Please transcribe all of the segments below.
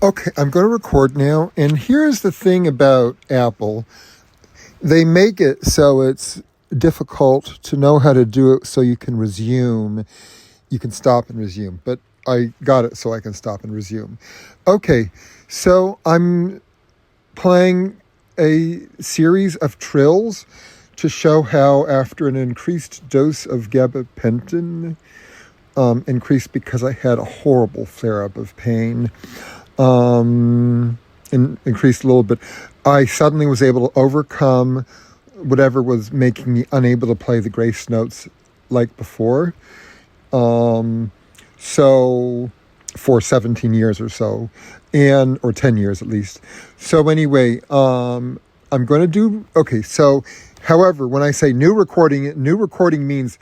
Okay, I'm going to record now, and here's the thing about Apple. They make it so it's difficult to know how to do it so you can resume. You can stop and resume, but I got it so I can stop and resume. Okay, so I'm playing a series of trills to show how after an increased dose of gabapentin, increased because I had a horrible flare-up of pain, increased a little bit, I suddenly was able to overcome whatever was making me unable to play the grace notes like before. So for 17 years or so, or 10 years at least. So anyway, I'm going to do, okay, so however, when I say new recording means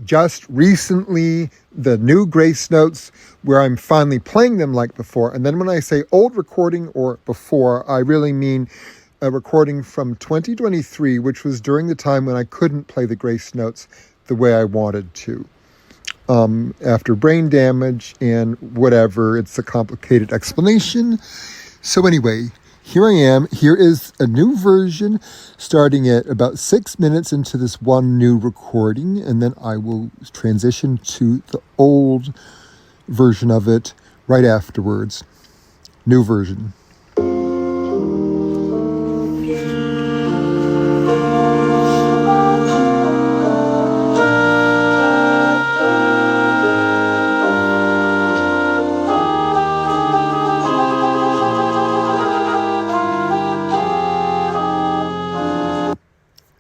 just recently the new grace notes where I'm finally playing them like before. And then when I say old recording or before, I really mean a recording from 2023, which was during the time when I couldn't play the grace notes the way I wanted to. After brain damage and whatever, it's a complicated explanation. So anyway, here I am. Here is a new version starting at about 6 minutes into this one new recording, and then I will transition to the old version of it right afterwards. New version.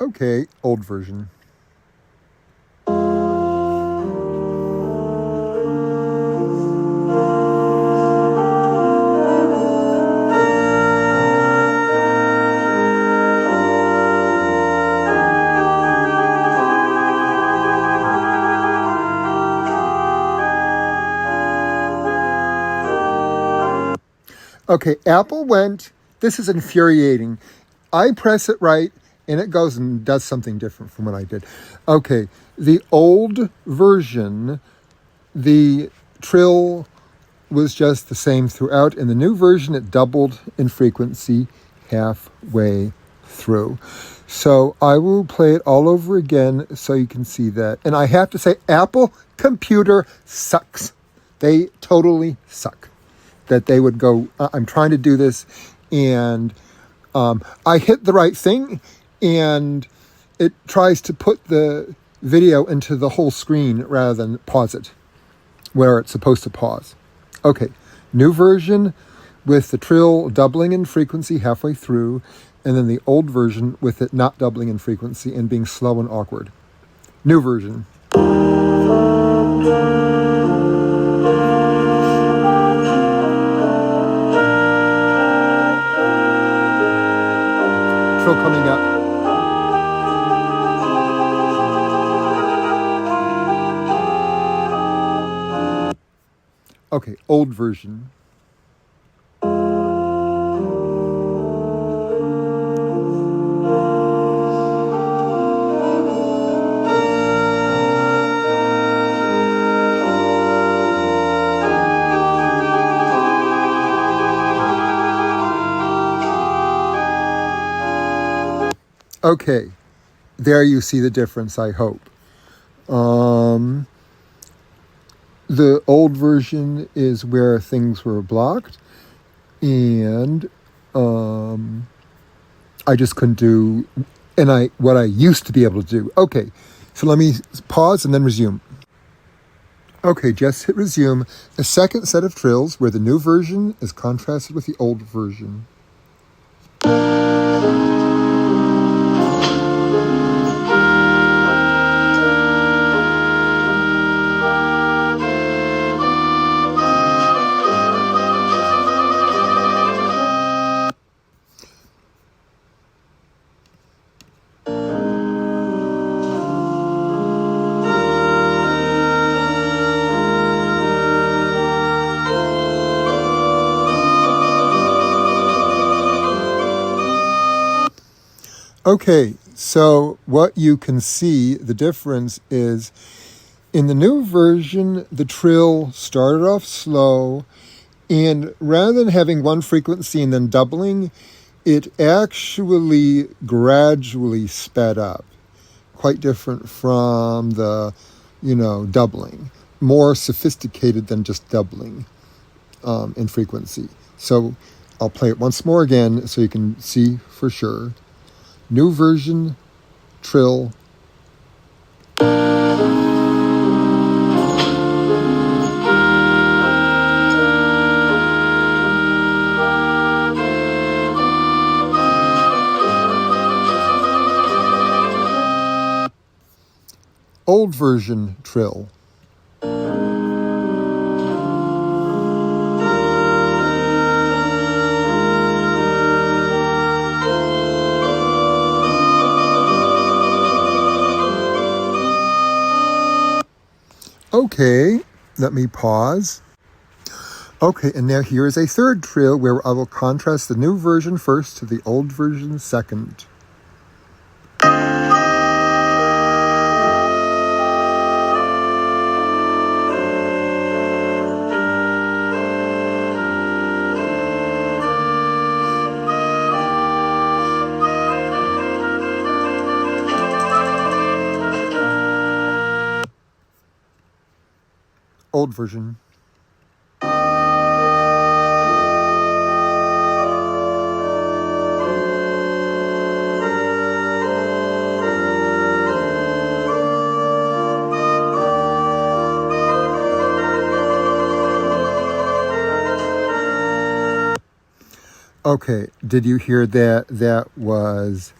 Okay, old version. Okay, Apple went, this is infuriating. I press it right, and it goes and does something different from what I did. Okay, the old version, the trill was just the same throughout. In the new version, it doubled in frequency halfway through. So I will play it all over again so you can see that. And I have to say, Apple computer sucks. They totally suck. That they would go, I'm trying to do this, and I hit the right thing, and it tries to put the video into the whole screen rather than pause it where it's supposed to pause. Okay, new version with the trill doubling in frequency halfway through, and then the old version with it not doubling in frequency and being slow and awkward. New version. Trill coming up. Okay, old version. Okay, there you see the difference, I hope. The old version is where things were blocked, and I just couldn't do what I used to be able to do. Okay, so let me pause and then resume. Okay, just hit resume. A second set of trills where the new version is contrasted with the old version. Okay, so what you can see, the difference is in the new version, the trill started off slow And rather than having one frequency and then doubling, it actually gradually sped up. Quite different from the, doubling. More sophisticated than just doubling in frequency. So I'll play it once more again so you can see for sure. New version, trill. Old version, trill. Okay, let me pause. Okay, and now here is a third trill where I will contrast the new version first to the old version second. Old version. Okay, did you hear that? That was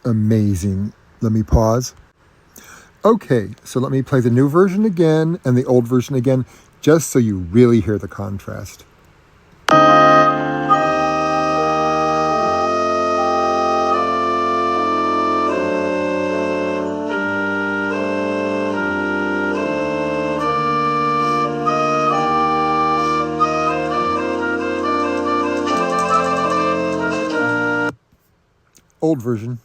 amazing. Let me pause. Okay, so let me play the new version again and the old version again, just so you really hear the contrast. Old version.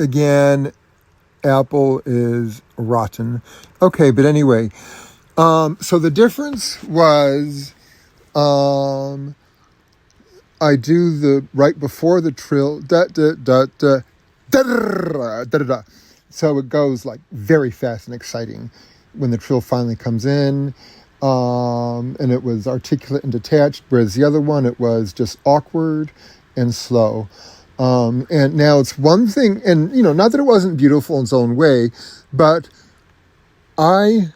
Again, Apple is rotten. Okay, but anyway, so the difference was I do the right before the trill, da da da da da da da da. So it goes like very fast and exciting when the trill finally comes in, and it was articulate and detached, whereas the other one it was just awkward and slow. And now it's one thing, and not that it wasn't beautiful in its own way, but I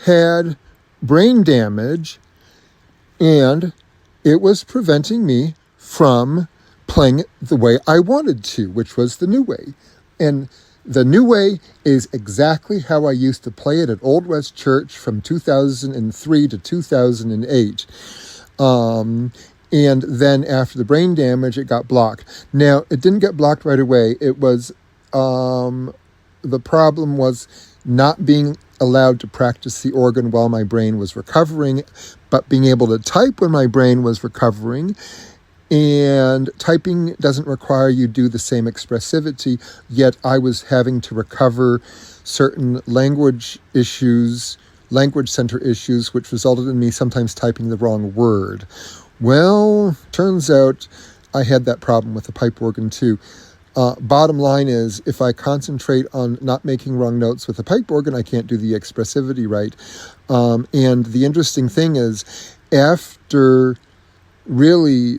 had brain damage, and it was preventing me from playing it the way I wanted to, which was the new way. And the new way is exactly how I used to play it at Old West Church from 2003 to 2008. And then after the brain damage, it got blocked. Now, it didn't get blocked right away. It was, the problem was not being allowed to practice the organ while my brain was recovering, but being able to type when my brain was recovering. And typing doesn't require you do the same expressivity, yet I was having to recover certain language center issues, which resulted in me sometimes typing the wrong word. Well, turns out I had that problem with the pipe organ too. Bottom line is, if I concentrate on not making wrong notes with the pipe organ, I can't do the expressivity right. And the interesting thing is, after really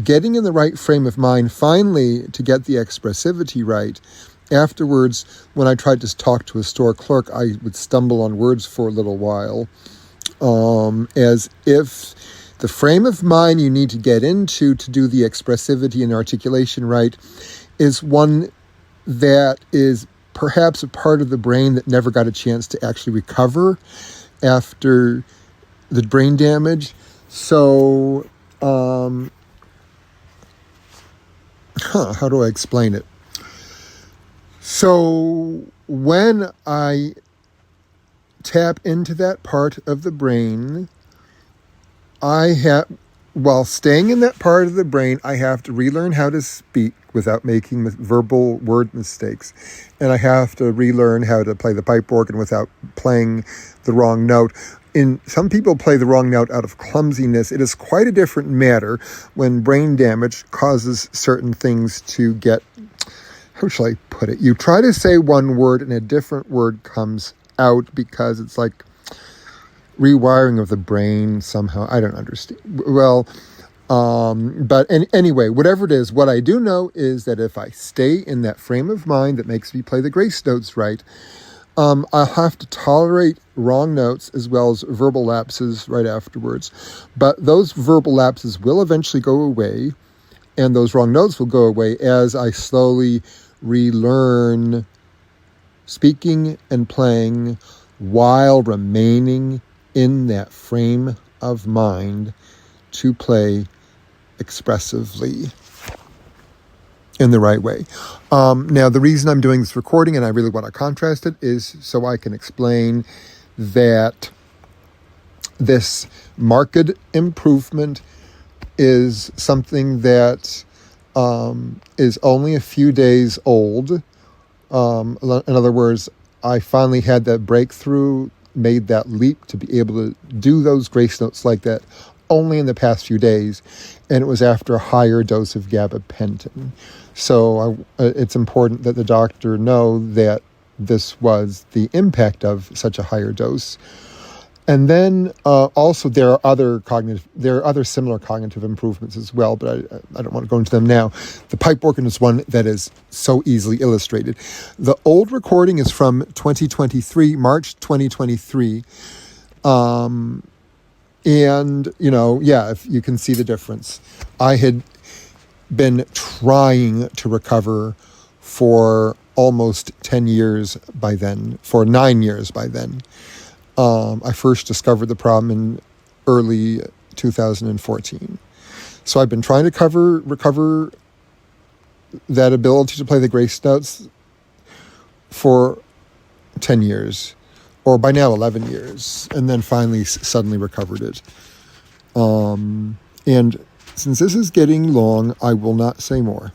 getting in the right frame of mind, finally, to get the expressivity right, afterwards, when I tried to talk to a store clerk, I would stumble on words for a little while, as if the frame of mind you need to get into to do the expressivity and articulation right is one that is perhaps a part of the brain that never got a chance to actually recover after the brain damage. So, how do I explain it? So when I tap into that part of the brain, while staying in that part of the brain, I have to relearn how to speak without making verbal word mistakes. And I have to relearn how to play the pipe organ without playing the wrong note. Some people play the wrong note out of clumsiness. It is quite a different matter when brain damage causes certain things to get, how shall I put it? You try to say one word and a different word comes out because it's like rewiring of the brain somehow. I don't understand. Well, anyway, whatever it is, what I do know is that if I stay in that frame of mind that makes me play the grace notes right, I'll have to tolerate wrong notes as well as verbal lapses right afterwards. But those verbal lapses will eventually go away, and those wrong notes will go away as I slowly relearn speaking and playing while remaining in that frame of mind to play expressively in the right way. Now, the reason I'm doing this recording, and I really want to contrast it, is so I can explain that this marked improvement is something that is only a few days old. In other words, I finally had that breakthrough, made that leap to be able to do those grace notes like that only in the past few days, and it was after a higher dose of gabapentin. So it's important that the doctor know that this was the impact of such a higher dose. And then also there are other similar cognitive improvements as well, but I don't want to go into them now. The pipe organ is one that is so easily illustrated. The old recording is from March 2023. And, if you can see the difference. I had been trying to recover for almost 10 years by then, for 9 years by then. I first discovered the problem in early 2014. So I've been trying to recover that ability to play the grace notes for 10 years. Or by now 11 years, and then finally suddenly recovered it. And since this is getting long, I will not say more.